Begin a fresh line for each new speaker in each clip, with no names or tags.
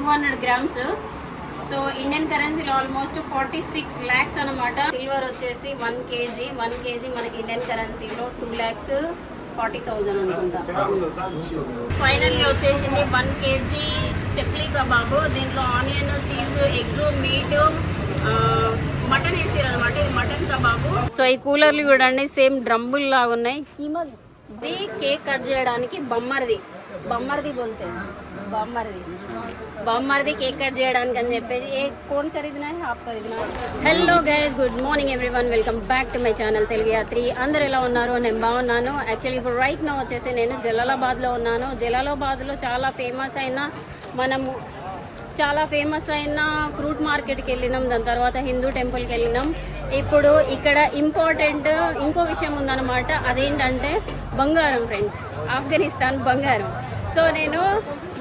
200 grams. So Indian కరెన్సీలో almost 46 lakhs అనమాట. Silver వచ్చేసి 1 kg మనకి ఇండియన్ కరెన్సీలో 2,40,000 అనుకుంటా. ఫైనల్లీ వచ్చేసింది 1 kg చెప్లీ కబాబు. దీంట్లో onion, cheese, egg, meet, mutton వేసారు అనమాట. ఇది మటన్ కబాబు. సో ఈ కూలర్లు చూడండి సేమ్ డ్రమ్బుల్ లాగా ఉన్నాయి. కీమది కేక్ కట్ చేయడానికి బొమ్మర్ది బోల్తే బొమ్మర్ది కేక్ కట్ చేయడానికి అని చెప్పేసి ఏ కోన్ ఖరీదినా హాఫ్ ఖరీదినా. Hello guys, good morning everyone, welcome back to my channel Telugu Yatri. అందరు ఎలా ఉన్నారు? నేను బాగున్నాను. యాక్చువల్లీ ఇప్పుడు రైట్ నో వచ్చేసి నేను జలాలాబాద్లో ఉన్నాను. జలాలాబాద్లో చాలా ఫేమస్ అయిన ఫ్రూట్ మార్కెట్కి వెళ్ళినాం. దాని తర్వాత హిందూ టెంపుల్కి వెళ్ళినాం. ఇప్పుడు ఇక్కడ ఇంపార్టెంట్ ఇంకో విషయం ఉందన్నమాట. అదేంటంటే బంగారం ఫ్రెండ్స్, ఆఫ్ఘనిస్తాన్ బంగారం. సో నేను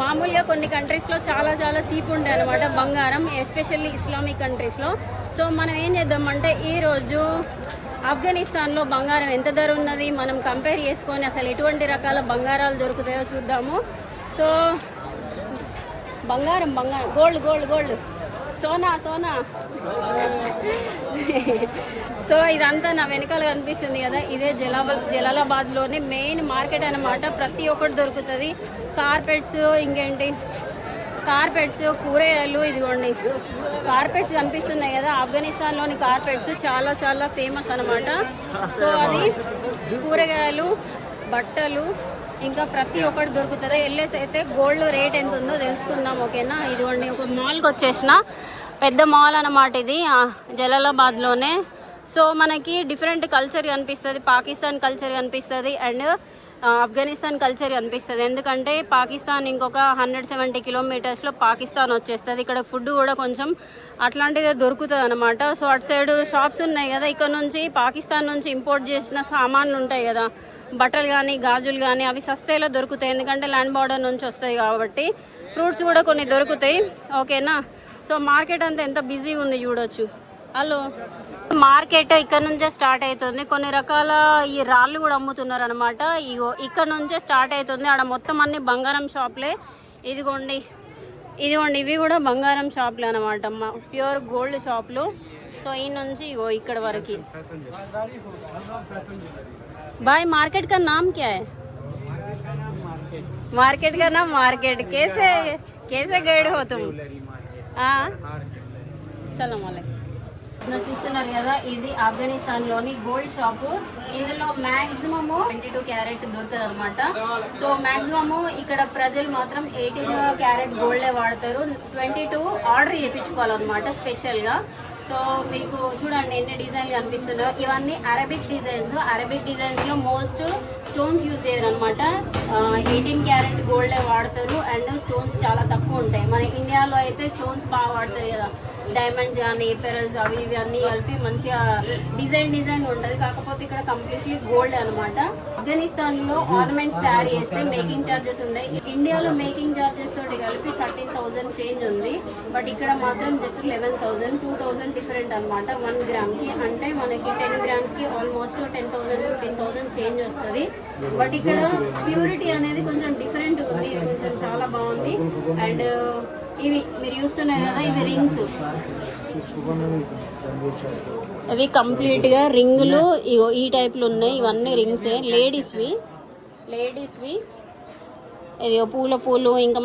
మామూలుగా కొన్ని కంట్రీస్లో చాలా చీప్ ఉంటాయి అనమాట బంగారం, ఎస్పెషల్లీ ఇస్లామిక్ కంట్రీస్లో. సో మనం ఏం చేద్దామంటే ఈరోజు ఆఫ్ఘనిస్తాన్లో బంగారం ఎంత ధర ఉన్నది మనం కంపేర్ చేసుకొని అసలు ఎటువంటి రకాల బంగారాలు దొరుకుతాయో చూద్దాము. సో బంగారం గోల్డ్ సోనా సో ఇదంతా నా వెనకాల కనిపిస్తుంది కదా, ఇదే జలాలాబాద్లోనే మెయిన్ మార్కెట్ అనమాట. ప్రతి ఒక్కటి దొరుకుతుంది. కార్పెట్స్, కూరగాయలు. ఇదిగోండి కార్పెట్స్ కనిపిస్తున్నాయి కదా, ఆఫ్ఘనిస్తాన్లోని కార్పెట్స్ చాలా ఫేమస్ అనమాట. సో అది కూరగాయలు, బట్టలు, ఇంకా ప్రతి ఒక్కటి దొరుకుతుంది. వెళ్ళేసి అయితే గోల్డ్ రేట్ ఎంత ఉందో తెలుసుకుందాం, ఓకేనా? ఇదిగోండి ఒక మాల్కి వచ్చేసిన, పెద్ద మాల్ అనమాట ఇది జలాలాబాద్లోనే. సో మనకి డిఫరెంట్ కల్చర్ కనిపిస్తుంది, పాకిస్తాన్ కల్చర్ కనిపిస్తుంది అండ్ ఆఫ్ఘనిస్తాన్ కల్చర్ కనిపిస్తుంది. ఎందుకంటే పాకిస్తాన్ ఇంకొక 170 kilometers పాకిస్తాన్ వచ్చేస్తుంది. ఇక్కడ ఫుడ్ కూడా కొంచెం అట్లాంటిదే దొరుకుతుంది అనమాట. సో అటు సైడ్ షాప్స్ ఉన్నాయి కదా, ఇక్కడ నుంచి పాకిస్తాన్ నుంచి ఇంపోర్ట్ చేసిన సామాన్లు ఉంటాయి కదా, బట్టలు కానీ గాజులు కానీ, అవి సస్తేలో దొరుకుతాయి. ఎందుకంటే ల్యాండ్ బార్డర్ నుంచి వస్తాయి కాబట్టి. ఫ్రూట్స్ కూడా కొన్ని దొరుకుతాయి, ఓకేనా? సో మార్కెట్ అంతా ఎంత బిజీగా ఉంది చూడొచ్చు. హలో, మార్కెట్ ఇక్కడ నుంచే స్టార్ట్ అవుతుంది. కొన్ని రకాల ఈ రాళ్ళు కూడా అమ్ముతున్నారు అనమాట. ఇగో ఇక్కడ నుంచే స్టార్ట్ అవుతుంది. ఆడ మొత్తం అన్ని బంగారం షాప్లే. ఇదిగోండి ఇవి కూడా బంగారం షాప్లే అనమాట, ప్యూర్ గోల్డ్ షాప్లు. సో ఈ నుంచి ఇగో ఇక్కడ వరకు. भाई मार्केट का नाम क्या है? मार्केट का नाम कैसे गए हो तुम? సలాం అలైకుం. చూస్తున్నారు కదా, ఇది ఆఫ్ఘనిస్తాన్లోని గోల్డ్ షాపు. ఇందులో మ్యాక్సిమము 22 క్యారెట్ దొరుకుతుంది అనమాట. సో మ్యాక్సిమము ఇక్కడ ప్రజలు మాత్రం 18 క్యారెట్ గోల్డే వాడతారు. 22 ఆర్డర్ చేయించుకోవాలన్నమాట స్పెషల్గా. సో మీకు చూడండి ఎన్ని డిజైన్లు కనిపిస్తున్నాయో. ఇవన్నీ అరబిక్ డిజైన్స్లో మోస్ట్ స్టోన్స్ యూజ్ చేయరు అనమాట. 18 క్యారెట్ గోల్డే వాడతారు అండ్ స్టోన్స్ చాలా తక్కువ ఉంటాయి. మన ఇండియాలో అయితే స్టోన్స్ బాగా వాడతారు కదా, డైమండ్స్ కానీ పెరల్స్ అవి ఇవి అన్నీ కలిపి మంచిగా డిజైన్ ఉంటుంది. కాకపోతే ఇక్కడ కంప్లీట్లీ గోల్డ్ అనమాట. ఆఫ్ఘనిస్తాన్లో ఆర్నమెంట్స్ తయారు చేస్తే మేకింగ్ ఛార్జెస్ ఉన్నాయి. ఇండియాలో మేకింగ్ ఛార్జెస్ తోటి కలిపి 13,000 చేంజ్ ఉంది. బట్ ఇక్కడ మాత్రం జస్ట్ 11,000, 2,000 డిఫరెంట్ అనమాట 1 గ్రామ్కి. అంటే మనకి 10 గ్రామ్స్కి ఆల్మోస్ట్ 10,000, 15,000 చేంజ్ వస్తుంది. బట్ ఇక్కడ ప్యూరిటీ అనేది కొంచెం డిఫరెంట్ ఉంది. ఇది కొంచెం చాలా బాగుంది. అండ్ ఇవి మీరు చూస్తున్నారు కదా, ఇవి రింగ్స్. అవి కంప్లీట్గా రింగులు ఈ టైప్లో ఉన్నాయి. ఇవన్నీ రింగ్సే, లేడీస్వి. ఇది పూలు. ఇంకా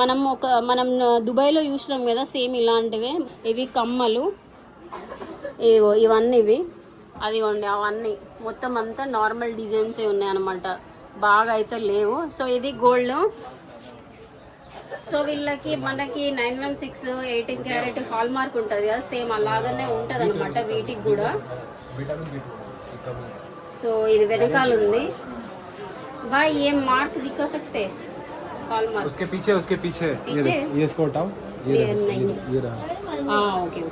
మనం దుబాయ్లో చూసినాం కదా, సేమ్ ఇలాంటివే. ఇవి కమ్మలు, ఇవన్నీ అదిగోండి అవన్నీ మొత్తం అంతా నార్మల్ డిజైన్సే ఉన్నాయి అనమాట, బాగా అయితే లేవు. సో ఇది గోల్డ్. సో వీళ్ళకి మనకి 916 18 క్యారెట్ హాల్ మార్క్ ఉంటుంది కదా, సేమ్ అలాగనే ఉంటుంది అనమాట వీటికి కూడా. సో ఇది వెనకాల ఉంది. भाई ये मार्क दिखा सकते हैं? हॉल मार्क उसके पीछे ये इसको हटाओ, ये नहीं ఓకే.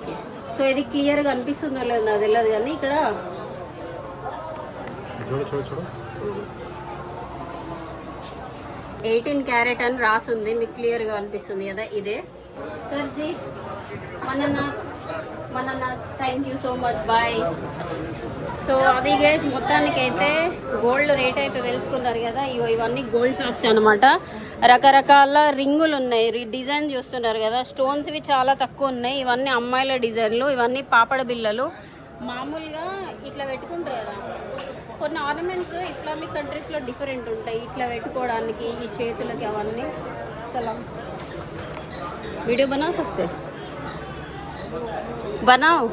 సో ఇది క్లియర్ గా అనిపిస్తుందో లేదో నాకు తెలియదు కానీ ఇక్కడ చూడు 18 క్యారెట్ అని రాసుంది, మీకు క్లియర్ గా అనిపిస్తుంది కదా, ఇదే. సర్ జీ మనన్న thank you so much, bye. So అది గైస్ మొత్తానికైతే గోల్డ్ రేట్ అయితే తెలుసుకున్నారు కదా. ఇవన్నీ గోల్డ్ షాప్స్ అనమాట. రకరకాల రింగులు ఉన్నాయి. డిజైన్ చూస్తున్నారు కదా, స్టోన్స్ ఇవి చాలా తక్కువ ఉన్నాయి. ఇవన్నీ అమ్మాయిల డిజైన్లు, ఇవన్నీ పాపడ బిళ్ళలు. మామూలుగా ఇట్లా పెట్టుకుంటారు కదా, కొన్ని ఆర్నమెంట్స్ ఇస్లామిక్ కంట్రీస్లో డిఫరెంట్ ఉంటాయి. ఇట్లా పెట్టుకోవడానికి ఈ చేతులకి అవన్నీ అసలు వీడియో బనా సక్తే బనావ్.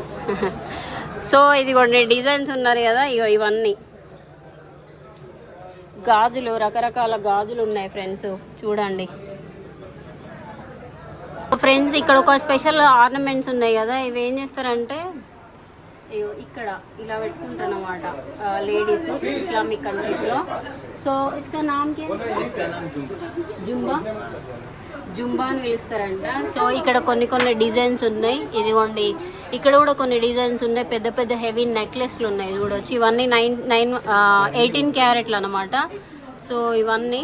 సో ఇదిగోండి డిజైన్స్ ఉన్నారు కదా, ఇగో ఇవన్నీ గాజులు, రకరకాల గాజులు ఉన్నాయి ఫ్రెండ్స్. చూడండి ఫ్రెండ్స్, ఇక్కడ ఒక స్పెషల్ ఆర్నమెంట్స్ ఉన్నాయి కదా, ఇవి ఏం చేస్తారంటే ఇక్కడ ఇలా పెట్టుకుంటారు అన్నమాట లేడీస్ ఇస్లామిక్ కంట్రీస్లో. సో ఇస్కా నామ్ కే జుంబా, జుంబా అని పిలుస్తారంట. సో ఇక్కడ కొన్ని డిజైన్స్ ఉన్నాయి. ఇదిగోండి ఇక్కడ కూడా కొన్ని డిజైన్స్ ఉన్నాయి. పెద్ద పెద్ద హెవీ నెక్లెస్లు ఉన్నాయి చూడొచ్చు. ఇవన్నీ 18 క్యారెట్లు అనమాట. సో ఇవన్నీ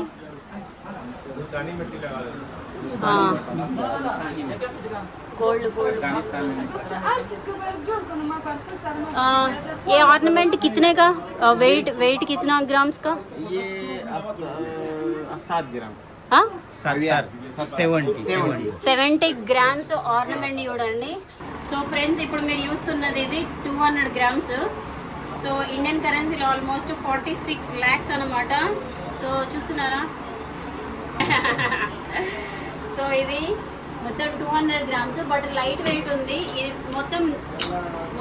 गोल्ड गोल्ड। ये ऑर्नामेंट कितने का, वेट वेट कितना ग्राम्स का?
ये 7 ग्राम।
हाँ
70
గ్రామ్స్ ఆర్నమెంట్ చూడండి. సో ఫ్రెండ్స్ ఇప్పుడు మీరు చూస్తున్నది ఇది 200 గ్రామ్స్. సో ఇండియన్ కరెన్సీలో ఆల్మోస్ట్ 46 lakhs అనమాట. సో చూస్తున్నారా? సో ఇది మొత్తం 200 గ్రామ్స్, బట్ లైట్ వెయిట్ ఉంది. ఇది మొత్తం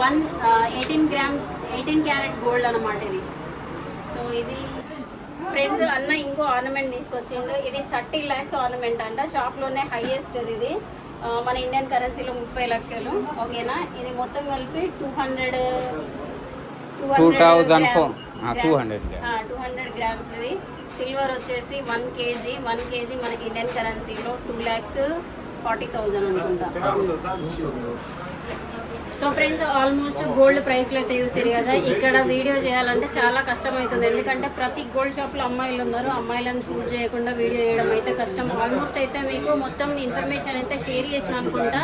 18 క్యారెట్ గోల్డ్ అనమాట ఇది. సో ఇది ఫ్రెండ్స్ అన్న ఇంకో ఆర్నమెంట్ తీసుకొచ్చిండు. ఇది 30 lakhs ఆర్నమెంట్ అంట. షాప్లోనే హైయెస్ట్ ఇది. మన ఇండియన్ కరెన్సీలో 30 లక్షలు. ఓకేనా? ఇది మొత్తం కలిపి 200 గ్రామ్స్. ఇది సిల్వర్ వచ్చేసి 1 kg మనకి ఇండియన్ కరెన్సీలో 2,40,000 అనుకుంటా. సో ఫ్రెండ్స్ ఆల్మోస్ట్ గోల్డ్ ప్రైస్లో అయితే చూసారు కదా. ఇక్కడ వీడియో చేయాలంటే చాలా కష్టం అవుతుంది, ఎందుకంటే ప్రతి గోల్డ్ షాప్లో అమ్మాయిలు ఉన్నారు. అమ్మాయిలను షూట్ చేయకుండా వీడియో చేయడం అయితే కష్టం. ఆల్మోస్ట్ అయితే మీకు మొత్తం ఇన్ఫర్మేషన్ అయితే షేర్ చేసిన అనుకుంటా.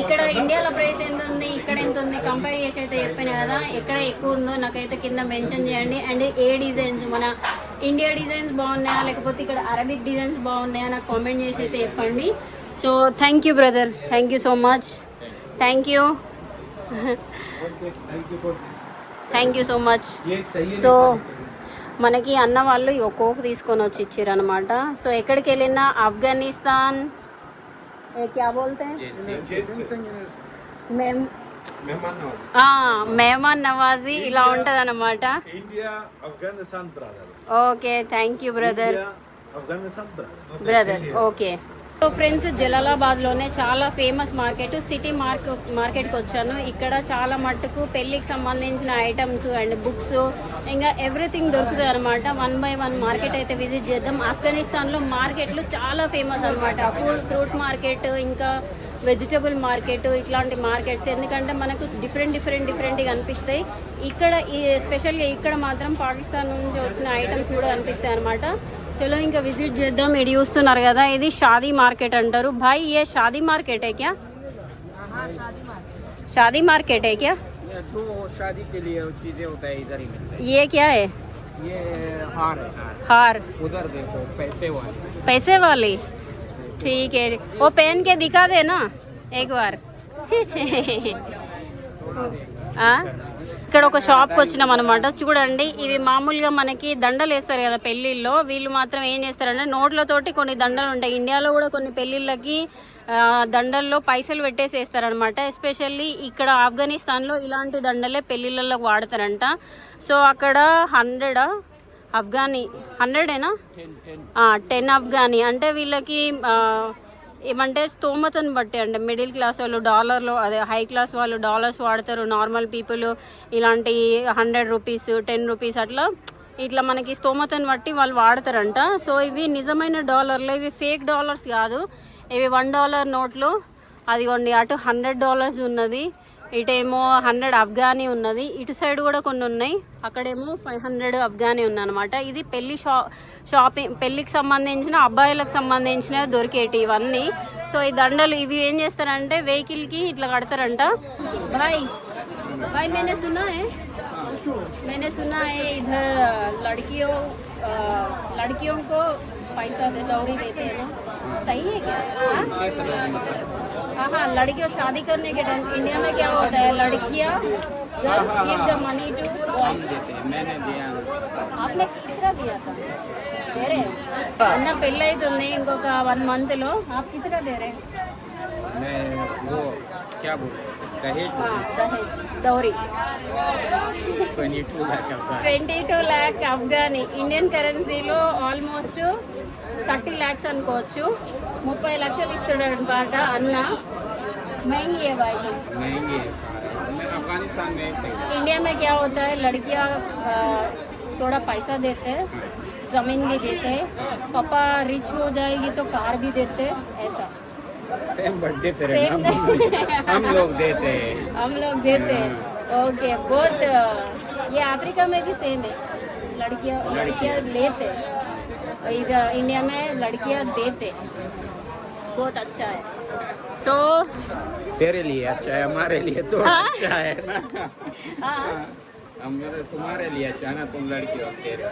ఇక్కడ ఇండియాలో ప్రైస్ ఎంత ఉంది, ఇక్కడ ఎంత ఉంది కంపేర్ చేసి అయితే చెప్పాను కదా. ఎక్కడ ఎక్కువ ఉందో నాకైతే కింద మెన్షన్ చేయండి. అండ్ ఏ డిజైన్స్, మన ఇండియా డిజైన్స్ బాగున్నాయా లేకపోతే ఇక్కడ అరబిక్ డిజైన్స్ బాగున్నాయా నాకు కామెంట్ చేసి అయితే చెప్పండి. So thank you brother, thank you so much, thank you so much. So మనకి అన్న వాళ్ళు కోక్ తీసుకొని వచ్చి ఇచ్చారు అనమాట. సో ఎక్కడికి వెళ్ళినా ఆఫ్ఘనిస్తాన్ క్యా బోల్తే మెహమాన్ నవాజీ ఇలా ఉంటది అనమాట. Okay thank you brother. Okay. So friends జలాలాబాద్లోనే చాలా ఫేమస్ మార్కెట్, సిటీ మార్కెట్కి వచ్చాను. ఇక్కడ చాలా మట్టుకు పెళ్ళికి సంబంధించిన ఐటమ్స్ అండ్ బుక్స్ ఇంకా ఎవ్రీథింగ్ దొరుకుతుంది అనమాట. 1 by 1 మార్కెట్ అయితే విజిట్ చేద్దాం. ఆఫ్ఘనిస్తాన్లో మార్కెట్లు చాలా ఫేమస్ అనమాట. ఫ్రూట్ మార్కెట్, ఇంకా వెజిటబుల్ మార్కెట్, ఇట్లాంటి మార్కెట్స్. ఎందుకంటే మనకు డిఫరెంట్గా అనిపిస్తాయి. ఇక్కడ స్పెషల్గా ఇక్కడ మాత్రం పాకిస్తాన్ నుంచి వచ్చిన ఐటమ్స్ కూడా అనిపిస్తాయి అనమాట. చలో ఇంకా విజిట్ చేద్దాం. ఇది చూస్తున్నారు కదా, ఇది షాదీ మార్కెట్ అంటారు. భాయ్ ये शादी मार्केट है क्या? शादी मार्केट है क्या?
जो शादी के लिए चीजें होता है इधर ही मिलता है।
ये क्या है?
ये हार है।
हार
उधर देखो
पैसे वाली। ठीक है, वो पहन के दिखा दे ना एक बार. ఇక్కడ ఒక షాప్కి వచ్చినాం అనమాట. చూడండి ఇవి మామూలుగా మనకి దండలు వేస్తారు కదా పెళ్ళిళ్ళలో. వీళ్ళు మాత్రం ఏం చేస్తారంటే నోట్లతోటి కొన్ని దండలు ఉంటాయి. ఇండియాలో కూడా కొన్ని పెళ్ళిళ్ళకి దండల్లో పైసలు పెట్టేసి వేస్తారనమాట. ఎస్పెషల్లీ ఇక్కడ ఆఫ్ఘనిస్తాన్లో ఇలాంటి దండలే పెళ్ళిళ్ళలో వాడతారంట. సో అక్కడ 100 అఫ్ఘానీ, 100ఏనా 10 అఫ్ఘానీ అంటే వీళ్ళకి ఏమంటే స్తోమతను బట్టి, అంటే మిడిల్ క్లాస్ వాళ్ళు డాలర్లో, అదే హై క్లాస్ వాళ్ళు డాలర్స్ వాడతారు. నార్మల్ పీపుల్ ఇలాంటి 100 రూపీస్ 10 రూపీస్ ఇట్లా మనకి స్తోమతను బట్టి వాళ్ళు వాడతారంట. సో ఇవి నిజమైన డాలర్లు, ఇవి ఫేక్ డాలర్స్ కాదు. ఇవి $1 నోట్లు. అదిగోండి అటు $100 ఉన్నది, ఇటేమో 100 అఫ్ఘానీ ఉన్నది. ఇటు సైడ్ కూడా కొన్ని ఉన్నాయి, అక్కడేమో 500 అఫ్ఘానీ ఉందన్నమాట. ఇది షాపింగ్ పెళ్ళికి సంబంధించిన, అబ్బాయిలకు సంబంధించిన దొరికేటి ఇవన్నీ. సో ఈ దండలు ఇవి ఏం చేస్తారంటే వెహికల్కి ఇట్లా కడతారంట. భాయ్ मैंने सुना है इधर लड़कियों को पैसा दे डॉरी देते हैं ना, सही है क्या? हाँ?
कैसा लगा मतलब?
हाँ हाँ, लड़कियों शादी करने के टाइम इंडिया में क्या होता है, लड़कियाँ girls give the money to
हम
बॉयज.
देते हैं, मैंने दिया.
आपने कितना दिया था? వేరే అన్న పెళ్ళి అవుతుంది ఇంకొక 1 monthలో. आप कितना दे रहे हैं?
मैं वो क्या बोलूं, दहेज
हाँ, दहेज डॉरी
22 लाख का.
22 lakh అఫ్ఘానీ ఇండియన్ కరెన్సీలో ఆల్మోస్ట్ 30 lakhs అనుకోవచ్చు. 30 లక్షలు ఇస్తాడు అనమాట అన్న. महंगी है भाई.
महंगे है सारे. अफगानिस्तान में सही.
इंडिया में क्या होता है, लड़कियां थोड़ा पैसा देते हैं, जमीन भी देते हैं, पापा रिच हो जाएगी तो कार भी देते हैं, ऐसा
सेम बर्थडे फिर
Same
हम लोग देते हैं.
हम लोग देते हैं. ओके, बहुत ये अफ्रीका में भी सेम है. लड़कियां लेते हैं, इधर इंडिया में लड़कियां देते. बहुत अच्छा है. सो
तेरे लिए अच्छा है, हमारे लिए तो अच्छा है ना.
हाँ,
तुम्हारे लिए अच्छा है ना, तुम लड़की हो तेरे.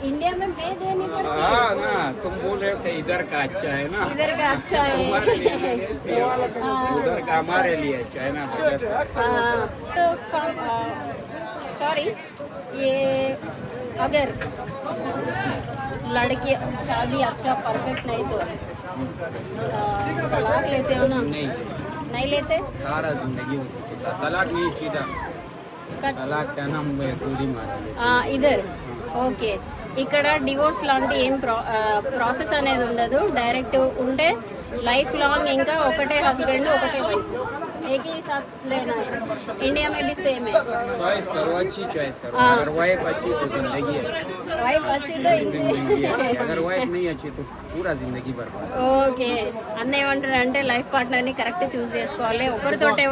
इंडिया में दे देने पर
हाँ ना, तुम बोल रहे थे इधर का अच्छा है ना.
इधर का अच्छा
तुम्हारे लिए
है.
इसलिए उधर का हमारे लिए अच्छा है ना.
हाँ, तो सॉरी, ये अगर लड़की शादी अच्छा परफेक्ट नहीं तो तलाक लेते हो ना?
नहीं,
नहीं लेते.
सारा जिंदगी उसी के साथ. तलाक नहीं, सीधा तलाक का नाम दूरी मार.
Either okay. ఇక్కడ డివోర్స్ లాంటి ఏం ప్రాసెస్ అనేది ఉండదు, డైరెక్ట్ ఉంటే లైఫ్ లాంగ్ ఇంకా ఒకటే హస్బెండ్ ఒకటే వైఫ్ एक ही साथ लेना है. इंडिया में भी सेम है.
चॉइस करो, अच्छी चॉइस करो.
हाँ.
अगर वाइफ अच्छी तो जिंदगी अच्छी.
वाइफ अच्छी तो
जिंदगी अच्छी. अगर वाइफ नहीं अच्छी तो पूरा जिंदगी बर्बाद.
ఓకే. అన్న ఏమంటారు అంటే లైఫ్ పార్ట్నర్ని కరెక్ట్ చూస్ చేసుకోవాలి, ఒకరితోటే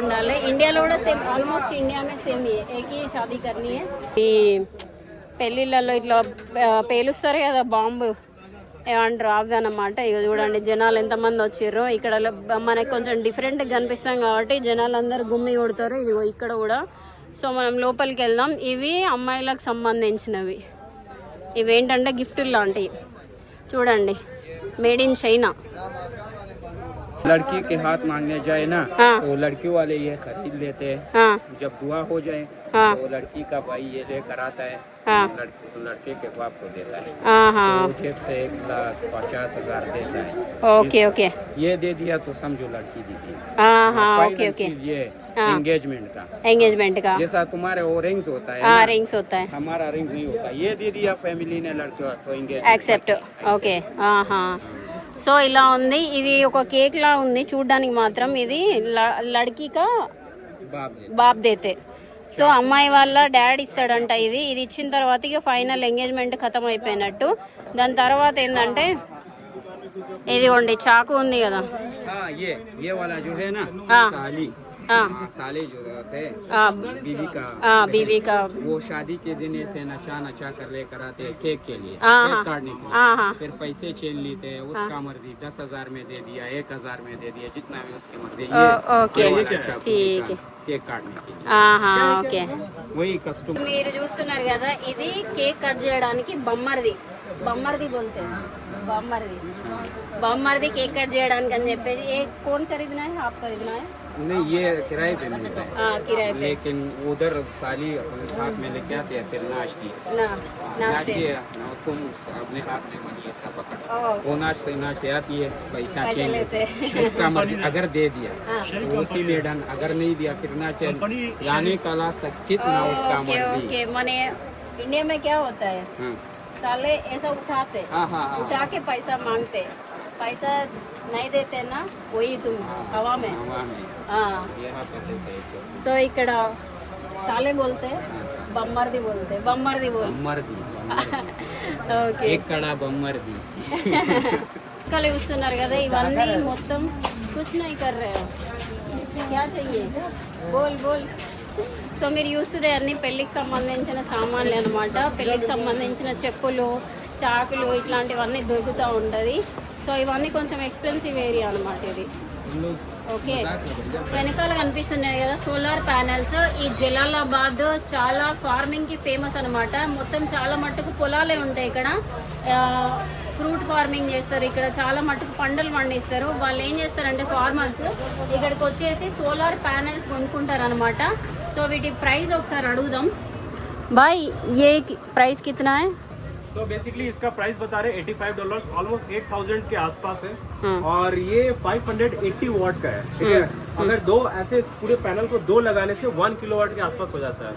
ఉండాలి. ఇండియాలో కూడా సేమ్, ఆల్మోస్ట్ ఇండియా మే సేమ్ ఏకీ షాదీ కర్నీ హై. ఈ పెళ్ళిళ్ళల్లో ఇట్లా పేలుస్తారు కదా బాంబు, ఏమంటారు అవి అన్నమాట. ఇక చూడండి జనాలు ఎంతమంది వచ్చిర్రు. ఇక్కడ మనకు కొంచెం డిఫరెంట్గా కనిపిస్తాం కాబట్టి జనాలు అందరూ గుమ్మి కొడతారు. ఇది ఇక్కడ కూడా. సో మనం లోపలికి వెళ్దాం. ఇవి అమ్మాయిలకు సంబంధించినవి. ఇవేంటంటే గిఫ్ట్ లాంటివి. చూడండి, మేడ్ ఇన్ చైనా.
लड़की के हाथ मांगने जाए ना,
हाँ.
तो लड़की वाले ये खरीद लेते हैं.
हाँ,
जब दुआ हो जाए
हाँ.
तो लड़की का भाई ये लेकर आता है.
हाँ.
लड़के के बाप को देता है.
हाँ.
तो जेब से 1,50,000 देता है.
Okay okay.
ये दे दिया तो समझो लड़की दी दी.
Okay okay.
चीज ये
हाँ.
एंगेजमेंट का.
ఎంగేజ్మెంట్ కా
जैसा तुम्हारे वो रिंग्स होता है
हाँ,
ना,
रिंग्स होता है.
हमारा रिंग नहीं होता. ये दे दिया फैमिली ने लड़का तो एंगेज
యాక్సెప్ట్. ఓకే. ఆహా. సో ఇలా ఉంది. ఇది ఒక కేక్ లా ఉంది చూడ్డానికి మాత్రం. ఇది లడ్కీకా
बाप दे.
బాబ్ దేతే. సో అమ్మాయి వాళ్ళ డాడ్ ఇస్తాడంట ఇది. ఇది ఇచ్చిన తర్వాత ఇక ఫైనల్ ఎంగేజ్మెంట్ ఖతం అయిపోయినట్టు. దాని తర్వాత ఏంటంటే ఇదిగోండి చాకు ఉంది కదా.
हाँ, ये वाला जो है ना,
हाँ.
साली
हाँ.
साले जो होते हैं
हाँ,
बीवी का,
हाँ, बीवी का.
वो शादी के दिन ऐसे नचा कर लेकर आते हैं केक के लिए,
हाँ,
केक
हाँ.
काटने के लिए.
हाँ, हाँ.
फिर पैसे छीन लेते हैं. उसका मर्जी 10,000 में दे दिया, 1,000 में दे दिया, जितना भी उसकी मर्जी.
ఓకే.
ये वाला चाकू
ठीक है.
निकाल, केक काटने के लिए.
ఆహా. ఓకే.
वही कस्टम.
మీరు చూస్తున్నారు కదా, ఇది కేక్ కట్ చేయడానికి బొమ్మర్ది బోల్తే బొమ్మర్ది కేక్ కట్ చేయడానికి అని చెప్పేసి. ఏ కోన్ ఖరీదనా है, आप खरीदना है?
नहीं, ये किराए पे मिलता है.
किराए पे.
लेकिन उधर साली अपने हाथ में लेके आते हैं, फिर नाचती है.
ना
नाचती
नाचते.
है ना, तुम अपने हाथ में मनी ऐसा पकड़.
ओ,
वो नाचते आती है, पैसा
पैसे
चेंज
लेते हैं.
उसका मर्जी. अगर दे दिया
हाँ.
तो उसी में डन, अगर नहीं दिया कितना चेंज जाने का लास्ट तक कितना उसका
ओके
मर्जी.
ओके. माने इंडिया में क्या होता है,
हाँ.
साले ऐसा उठाते,
हाँ, हाँ, हाँ.
उठा के पैसा मांगते, पैसा नहीं देते ना, वही तुम हवा में.
हवा में.
हाँ.
यहाँ पे देते हैं तो.
సో ఇక్కడ సాలే బోల్తే, బొమ్మర్ది బోల్తే. బొమ్మర్ది బోల్.
बम्मर्दी.
ఓకే.
एक कड़ा बम्मर्दी.
కలి చూస్తున్నారు కదా, ఇవన్నీ మొత్తం కుచ్ నై కర్ రహే హో, క్యా चाहिए బోల్ బోల్. సో మీరు చూస్తుంది అన్ని పెళ్ళికి సంబంధించిన సామాన్లు అనమాట. పెళ్ళికి సంబంధించిన చెప్పులు, చాకులు ఇట్లాంటివన్నీ దొరుకుతూ ఉంటుంది. సో ఇవన్నీ కొంచెం ఎక్స్పెన్సివ్ ఏరియా అనమాట ఇది. ఓకే, వెనకాల కనిపిస్తున్నాయి కదా సోలార్ ప్యానెల్స్. ఈ జలాలాబాద్ చాలా ఫార్మింగ్కి ఫేమస్ అనమాట. మొత్తం చాలా మట్టుకు పొలాలే ఉంటాయి ఇక్కడ. ఫ్రూట్ ఫార్మింగ్ చేస్తారు ఇక్కడ, చాలా మట్టుకు పంటలు పండిస్తారు. వాళ్ళు ఏం చేస్తారంటే ఫార్మర్స్ ఇక్కడికి వచ్చేసి సోలార్ ప్యానెల్స్ కొనుక్కుంటారు అనమాట. సో వీటి ప్రైస్ ఒకసారి అడుగుదాం. బాయ్ ఏ ప్రైస్ కిतना है?
तो बेसिकली इसका प्राइस बता रहे $85, ऑलमोस्ट 8,000 के आसपास है. और ये 580 वॉट का है, ठीक है. अगर दो ऐसे पूरे पैनल को दो लगाने से 1 किलोवाट के आसपास हो जाता है.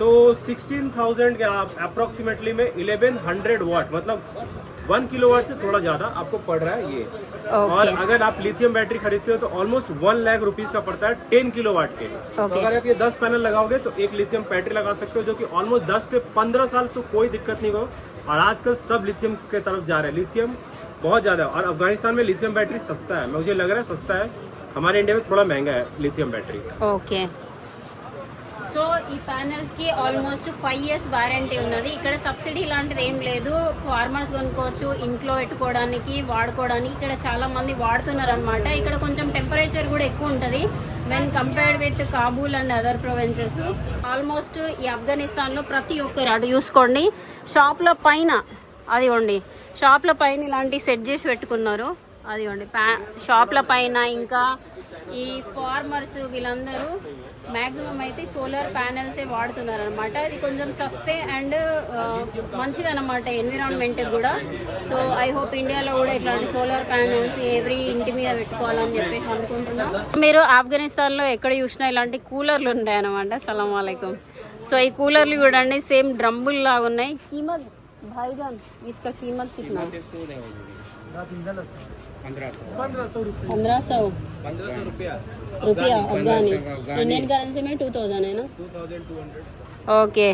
तो 16,000 के अप्रोक्सीमेटली में 1100 वॉट, मतलब 1 किलोवाट से थोड़ा ज्यादा आपको पड़ रहा है ये. और अगर आप लिथियम बैटरी खरीदते हो तो ऑलमोस्ट 1 लाख रुपीज का पड़ता है 10 किलोवाट के. तो अगर आप ये 10 पैनल लगाओगे तो एक लिथियम बैटरी लगा सकते हो, जो कि ऑलमोस्ट 10 से 15 साल तो कोई दिक्कत नहीं हो. और आजकल सब लिथियम के तरफ जा रहे हैं. लिथियम बहुत ज्यादा है और अफगानिस्तान में लिथियम बैटरी सस्ता है. मुझे लग रहा है सस्ता है, हमारे इंडिया में थोड़ा महंगा है लिथियम बैटरी.
ఓకే, సో ఈ ప్యానెల్స్కి ఆల్మోస్ట్ 5 years వారంటీ ఉన్నది. ఇక్కడ సబ్సిడీ లాంటిది ఏం లేదు. ఫార్మర్స్ కొనుక్కోవచ్చు, ఇంట్లో పెట్టుకోవడానికి వాడుకోవడానికి. ఇక్కడ చాలా మంది వాడుతున్నారు అనమాట. ఇక్కడ కొంచెం టెంపరేచర్ కూడా ఎక్కువ ఉంటుంది when compared with Kabul and other provinces. Almost ఈ ఆఫ్ఘనిస్తాన్లో ప్రతి ఒక్కరు అటు చూసుకోండి షాప్ల పైన, అదిగోండి షాప్ల పైన ఇలాంటి సెట్ చేసి పెట్టుకున్నారు. అదిగోండి షాప్ల పైన. ఇంకా ఈ ఫార్మర్స్ వీళ్ళందరూ మ్యాక్సిమం అయితే సోలార్ ప్యానెల్సే వాడుతున్నారు అనమాట. ఇది కొంచెం సస్తే అండ్ మంచిదన్నమాట ఎన్విరాన్మెంట్కి కూడా. సో ఐ హోప్ ఇండియాలో కూడా ఇట్లాంటి సోలార్ ప్యానెల్స్ ఎవ్రీ ఇంటి మీద పెట్టుకోవాలని చెప్పేసి అనుకుంటున్నాం. మీరు ఆఫ్ఘనిస్తాన్లో ఎక్కడ చూసినా ఇలాంటి కూలర్లు ఉంటాయి అనమాట. సలాం వాలేకుం. సో ఈ కూలర్లు చూడండి సేమ్ డ్రమ్బుల్ లాగా ఉన్నాయి. కీమత్ భాయిజాన్ ఇస్కా కీమత్ కిतना? 1500
रुपया
అఫ్ఘానీ. ఇండియన్ కరెన్సీ में 2000 है ना?
2200.
ఓకే,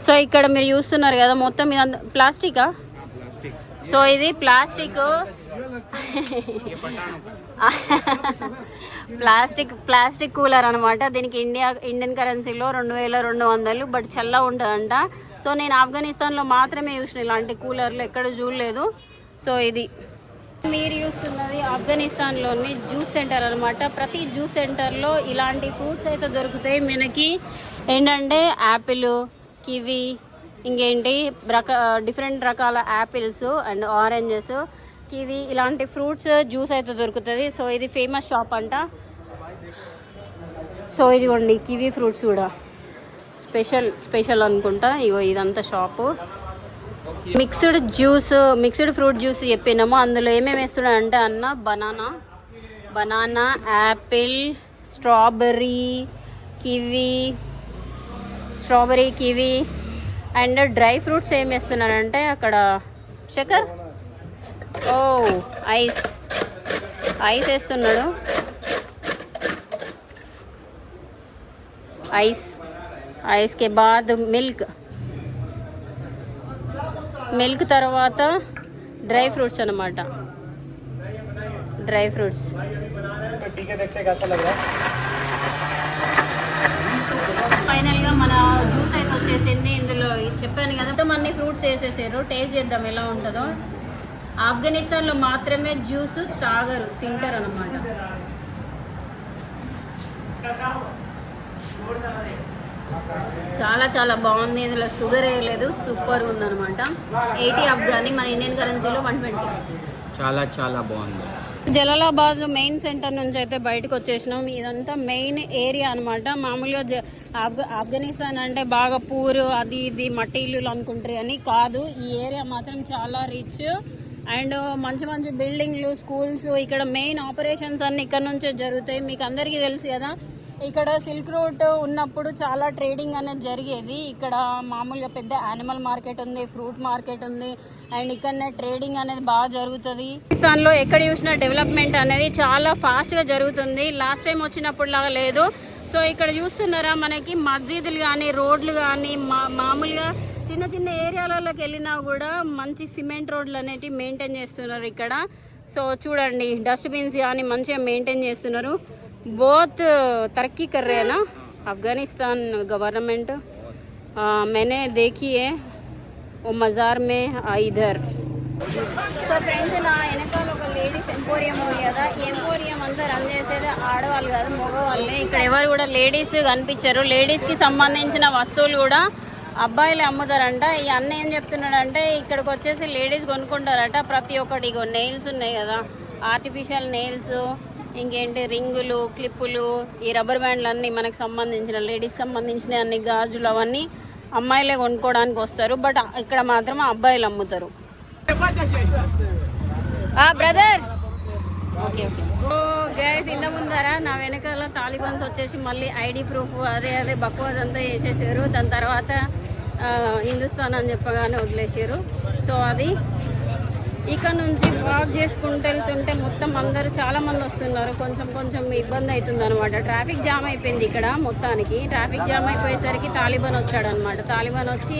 సో ఇక్కడ మీరు చూస్తున్నారు కదా మొత్తం ఇదంతా ప్లాస్టికా? సో ఇది ప్లాస్టిక్ ప్లాస్టిక్ కూలర్ అనమాట. దీనికి ఇండియన్ కరెన్సీలో 2200, బట్ చల్ల ఉంటుందంట. సో నేను ఆఫ్ఘనిస్తాన్లో మాత్రమే చూసిన ఇలాంటి కూలర్లు, ఎక్కడ చూడలేదు. సో ఇది మీరు చూస్తున్నది ఆఫ్ఘనిస్తాన్లోని జ్యూస్ సెంటర్ అనమాట. ప్రతి జ్యూస్ సెంటర్లో ఇలాంటి ఫ్రూట్స్ అయితే దొరుకుతాయి మనకి. ఏంటంటే యాపిల్, కివి, ఇంకేంటి డిఫరెంట్ రకాల యాపిల్స్ అండ్ ఆరెంజెస్, కివి, ఇలాంటి ఫ్రూట్స్ జ్యూస్ అయితే దొరుకుతుంది. సో ఇది ఫేమస్ షాప్ అంట. సో ఇదిగోండి కివి ఫ్రూట్స్ కూడా స్పెషల్ అనుకుంటా. ఇగో ఇదంతా షాపు. మిక్స్డ్ ఫ్రూట్ జ్యూస్ చెప్పినాము. అందులో ఏమేమి వేస్తున్నాడంటే అన్న banana, Apple, strawberry, kiwi and dry fruits ఏం వేస్తున్నాడంటే అక్కడ చక్కెర, ఐస్ వేస్తున్నాడు. ఐస్ కే బాద్ మిల్క్ తర్వాత డ్రై ఫ్రూట్స్ అనమాట. ఫైనల్గా మన జ్యూస్ అయితే వచ్చేసింది. ఇందులో చెప్పాను కదా మొత్తం అన్ని ఫ్రూట్స్ వేసేసారు. టేస్ట్ చేద్దాం ఎలా ఉంటుందో. ఆఫ్ఘనిస్తాన్లో మాత్రమే జ్యూస్ తింటారు అనమాట. చాలా చాలా బాగుంది. ఇందులో షుగర్ వేయలేదు, సూపర్గా ఉందన్నమాట. 80 అఫ్ఘానీ, మన ఇండియన్ కరెన్సీలో 120.
చాలా చాలా బాగుంది.
జలాలాబాద్ మెయిన్ సెంటర్ నుంచి అయితే బయటకు వచ్చేసినాం. ఇదంతా మెయిన్ ఏరియా అనమాట. మామూలుగా ఆఫ్ఘనిస్తాన్ అంటే బాగా పూర్, అది ఇది మట్టి ఇల్లులు అనుకుంటారు అని కాదు. ఈ ఏరియా మాత్రం చాలా రిచ్ అండ్ మంచి మంచి బిల్డింగ్లు, స్కూల్స్. ఇక్కడ మెయిన్ ఆపరేషన్స్ అన్ని ఇక్కడ నుంచే జరుగుతాయి. మీకు అందరికీ తెలుసు కదా, ఇక్కడ సిల్క్ రూట్ ఉన్నప్పుడు చాలా ట్రేడింగ్ అనేది జరిగేది. ఇక్కడ మామూలుగా పెద్ద యానిమల్ మార్కెట్ ఉంది, ఫ్రూట్ మార్కెట్ ఉంది అండ్ ఇక్కడనే ట్రేడింగ్ అనేది బాగా జరుగుతుంది. పాకిస్తాన్లో ఎక్కడ చూసినా డెవలప్మెంట్ అనేది చాలా ఫాస్ట్గా జరుగుతుంది. లాస్ట్ టైం వచ్చినప్పుడు లాగా లేదు. సో ఇక్కడ చూస్తున్నారా మనకి మస్జిద్లు కానీ, రోడ్లు కానీ, మామూలుగా చిన్న చిన్న ఏరియాలలోకి వెళ్ళినా కూడా మంచి సిమెంట్ రోడ్లు అనేటివి మెయింటైన్ చేస్తున్నారు ఇక్కడ. సో చూడండి డస్ట్బిన్స్ కానీ మంచిగా మెయింటైన్ చేస్తున్నారు. बहुत तरक्की कर रहे हैं ना अफ़गानिस्तान गवर्नमेंट. मैंने देखी है वो मज़ार में इधर సో ఫ్రెండ్స్, నా వెనకాల ఒక లేడీస్ ఎంపోరియం ఉంది కదా. ఈ ఎంపోరియం అంతా రన్ చేసేది ఆడవాళ్ళు కాదు, మగవాళ్ళే. ఇక్కడ ఎవరు కూడా లేడీస్ కనిపించారు. లేడీస్కి సంబంధించిన వస్తువులు కూడా అబ్బాయిలు అమ్ముతారంట. ఈ అన్న ఏం చెప్తున్నాడంటే ఇక్కడికి వచ్చేసి లేడీస్ కొనుక్కుంటారట ప్రతి ఒక్కటి. ఇగో నెయిల్స్ ఉన్నాయి కదా, ఆర్టిఫిషియల్ నెయిల్స్, ఇంకేంటి రింగులు, క్లిప్పులు, ఈ రబ్బర్ బ్యాండ్లు అన్నీ మనకు సంబంధించిన లేడీస్ సంబంధించిన అన్ని గాజులు అవన్నీ అమ్మాయిలే కొనుక్కోవడానికి వస్తారు. బట్ ఇక్కడ మాత్రం అబ్బాయిలు అమ్ముతారు. Brother, okay okay. ఓ గైస్, ఇంత ముందరా నా వెనకాల తాలిబాన్స్ వచ్చేసి మళ్ళీ ఐడి ప్రూఫ్ అదే బక్వాజ్ అంతా వేసేసారు. దాని తర్వాత హిందుస్థాన్ అని చెప్పగానే వదిలేసారు. సో అది ఇక్కడ నుంచి వాక్ చేసుకుంటూ వెళ్తుంటే మొత్తం అందరూ చాలా మంది వస్తున్నారు. కొంచెం ఇబ్బంది అవుతుంది అనమాట. ట్రాఫిక్ జామ్ అయిపోయింది ఇక్కడ మొత్తానికి. ట్రాఫిక్ జామ్ అయిపోయేసరికి తాలిబాన్ వచ్చాడు అనమాట. తాలిబాన్ వచ్చి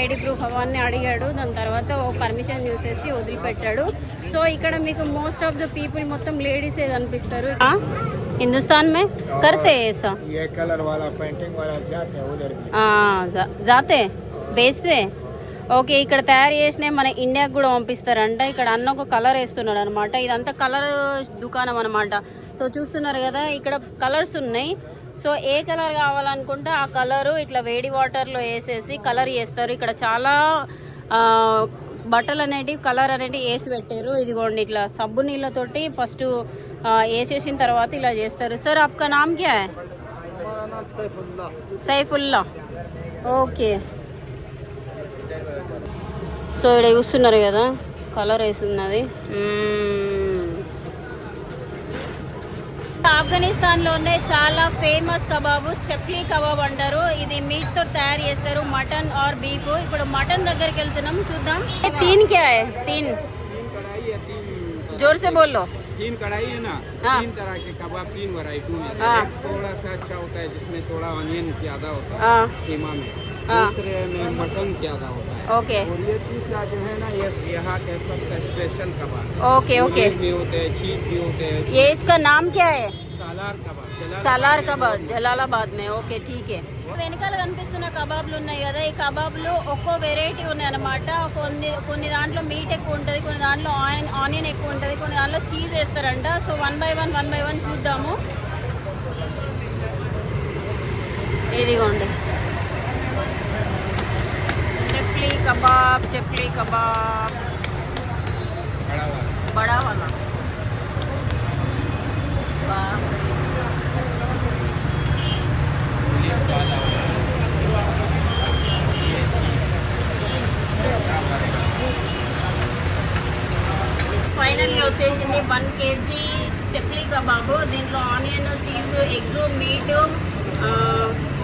ఐడి ప్రూఫ్ అవన్నీ అడిగాడు. దాని తర్వాత పర్మిషన్ చూసేసి వదిలిపెట్టాడు. సో ఇక్కడ మీకు మోస్ట్ ఆఫ్ ద పీపుల్ మొత్తం లేడీసే కనిపిస్తారు. हिंदुस्तान में करते हैं ऐसा,
ये कलर वाला पेंटिंग वाला जाते हैं उधर भी।
जाते बेचते. ఓకే, ఇక్కడ తయారు చేసిన మన ఇండియాకి కూడా పంపిస్తారంట. ఇక్కడ అన్న ఒక కలర్ వేస్తున్నాడు అనమాట. ఇదంతా కలర్ దుకాణం అనమాట. సో చూస్తున్నారు కదా, ఇక్కడ కలర్స్ ఉన్నాయి. సో ఏ కలర్ కావాలనుకుంటే ఆ కలరు ఇట్లా వేడి వాటర్లో వేసేసి కలర్ చేస్తారు. ఇక్కడ చాలా బట్టలు అనేటివి కలర్ అనేటివి వేసి పెట్టారు. ఇదిగోండి, ఇట్లా సబ్బు నీళ్ళతోటి ఫస్ట్ వేసేసిన తర్వాత ఇలా చేస్తారు. సార్ ఆప్కా నామ్ క్యా హై? సైఫుల్లా. ఓకే. సో ఇక్కడ చూస్తున్నారు కదా, కలర్ వేస్తున్నది. ఆఫ్ఘనిస్తాన్లోనే చాలా ఫేమస్ కబాబు చప్లీ కబాబ్ అంటారు. ఇది మీట్తో తయారు చేస్తారు, మటన్ ఆర్ బీఫ్. ఇప్పుడు మటన్ దగ్గరికి వెళ్తున్నాం, చూద్దాం. तीन क्या है? तीन जोर से बोलो.
3 कढ़ाई है ना,
हाँ।
3 तरह के कबाब, 3 वैरायटी में।
हाँ।
एक थोड़ा सा अच्छा होता है जिसमें थोड़ा ऑनियन ज्यादा होता है
हाँ।
कीमा में।
हाँ।
दूसरे में मटन ज्यादा होता है।
ओके
और ये तीसरा जो है ना, ये यहाँ के सबसे special kebab.
Okay okay.
Paneer भी होते हैं, चीज भी होते हैं।
ये इसका नाम क्या है?
सालार कबाब।
సలార్ కబాబ్, జలాలాబాద్ మే. ఓకే, ఠీకే. వెనకాల కనిపిస్తున్న కబాబ్లు ఉన్నాయి కదా, ఈ కబాబ్లు ఒక్కో వెరైటీ ఉన్నాయి అనమాట. కొన్ని దాంట్లో మీట్ ఎక్కువ ఉంటుంది, కొన్ని దాంట్లో ఆనియన్ ఎక్కువ ఉంటుంది, కొన్ని దాంట్లో చీజ్ వేస్తారంట. సో వన్ బై వన్ చూద్దాము. ఇదిగోండి, చప్లీ కబాబ్ బడా వాలా. ఫైనల్లీ వచ్చేసింది 1 kg చప్లీ కబాబు. దీంట్లో onion, cheese, egg, meet,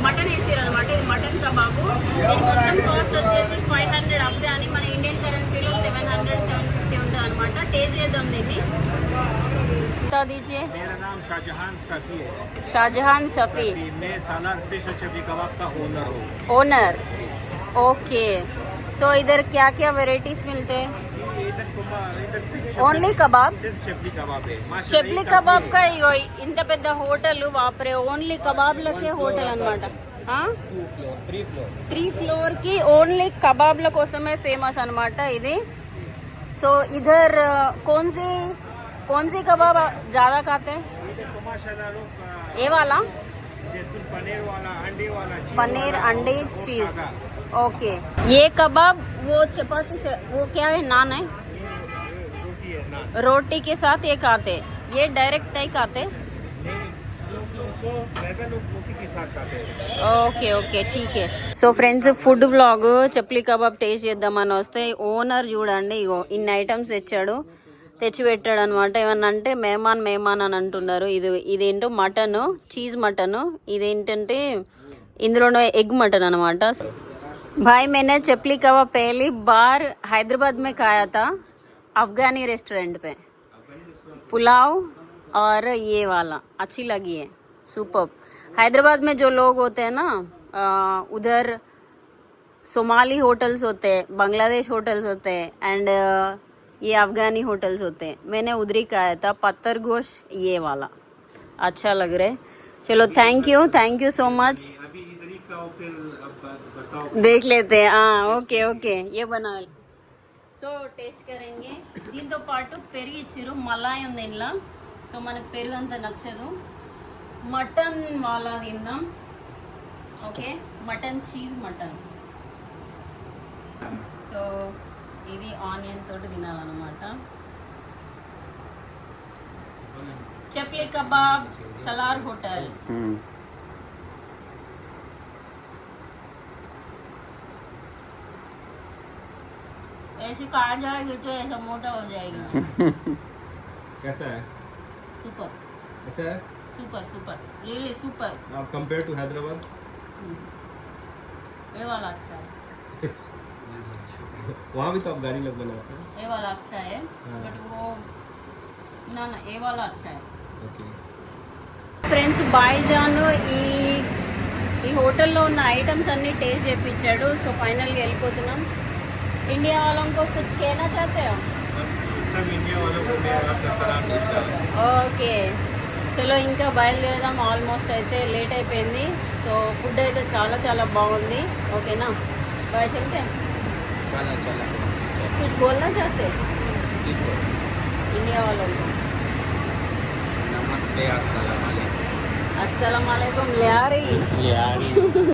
mutton వేసారు అనమాట. ఇది మటన్ కబాబు. దీని మొత్తం కాస్ట్ వచ్చేసి 500 అఫ్ఘానీ, మన ఇండియన్ కరెన్సీలో 700-750 ఉంటుంది అనమాట. టేస్ట్ చేద్దాం దీన్ని. बता दीजिए.
मेरा नाम शाहजहान सफी है।
शाहजहान सफी.
मैं सालार स्पेशल चपली कबाब का ओनर हूँ।
Owner, okay. सो इधर क्या क्या वेराइटीज मिलते हैं? Only kebab,
chapli kebab.
Chapli kebab కా ఇంత పెద్ద హోటల్, వాపరే ఓన్లీ కబాబ్లకే హోటల్ అనమాట. 3 ఫ్లోర్ కి ఓన్లీ కబాబ్ల కోసమే ఫేమస్ అనమాట ఇది. సో ఇధర్ कौन सी कबाब ज्यादा खाते हैं? ये वाला पनीर, अंडे, चीज. ओके. ये कबाब वो चपाती से, वो क्या है, नान है, रोटी के साथ ये खाते. ये डायरेक्ट ही खाते. ఓకే ఓకే, ఠీకే. So friends, food blog chapli kebab taste చేద్దామని వస్తే ఓనర్ చూడండి, ఇగో ఇన్ని ఐటమ్స్ తెచ్చి పెట్టాడు అనమాట. ఏమన్నా అంటే మేమాన్ అని అంటున్నారు. ఇదేంటో మటన్, చీజ్ మటన్. ఇదేంటంటే ఇందులోనే ఎగ్ మటన్ అనమాట. भाई मैंने चपली कबाब पहली बार हैदराबाद में खाया था, अफगानी रेस्टोरेंट पे. पुलाव और ये वाला अच्छी लगी है, सुपर. हैदराबाद में जो लोग होते हैं ना, उधर सोमाली होटल्स होते हैं, बांग्लादेश होटल्स होते हैं, एंड ये अफगानी होटल्स होते हैं. मैंने उधर ही खाया था, पत्थर गोश ये वाला अच्छा लग रहा है. चलो थैंक यू सो मच. देख लेते हैं. हाँ, ओके. ये बना. సో టేస్ట్ కరెంగే. దీంతో పాటు పెరుగు ఇచ్చిర్రు, మలాయి ఉంది ఇంట్లో. సో మనకు పెరుగు అంత నచ్చదు. మటన్ వాళ్ళ తిందాం. Okay, mutton cheese mutton. So ఇది ఆనియన్ తోటి తినాలన్నమాట. Chapli kebab, Salaar hotel. ऐसे कहा जाएगी तो ऐसा मोटा हो जाएगा.
कैसा है?
सुपर
अच्छा है?
Super super really super.
Compare to Hyderabad
ये वाला अच्छा है.
वहाँ भी तो आप गाड़ी लोग बनाते हैं.
ये वाला अच्छा है बट वो ना ये वाला अच्छा है.
ओके.
ఫ్రెండ్స్ బాయ్జాన్ ఈ హోటల్లో ఉన్న ఐటమ్స్ అన్నీ టేస్ట్ చేయించాడు. సో ఫైనల్గా వెళ్ళిపోతున్నాం. इंडिया वालों को कुछ कहना चाहते हो?
बस सब इंडिया वालों को मैं आपका सलाम भेजता हूँ.
ఓకే, చలో ఇంకా బయలుదేరదాం. ఆల్మోస్ట్ అయితే లేట్ అయిపోయింది. సో ఫుడ్ అయితే చాలా చాలా బాగుంది. ఓకేనా, బాయ్. చల్తే
चला चला
कुछ बोलना चाहते
इसको
इंडिया वालों को?
नमस्ते अस्सलाम वालेकुम.
अस्सलाम वालेकुम. ले आ रही
ये आ रही है.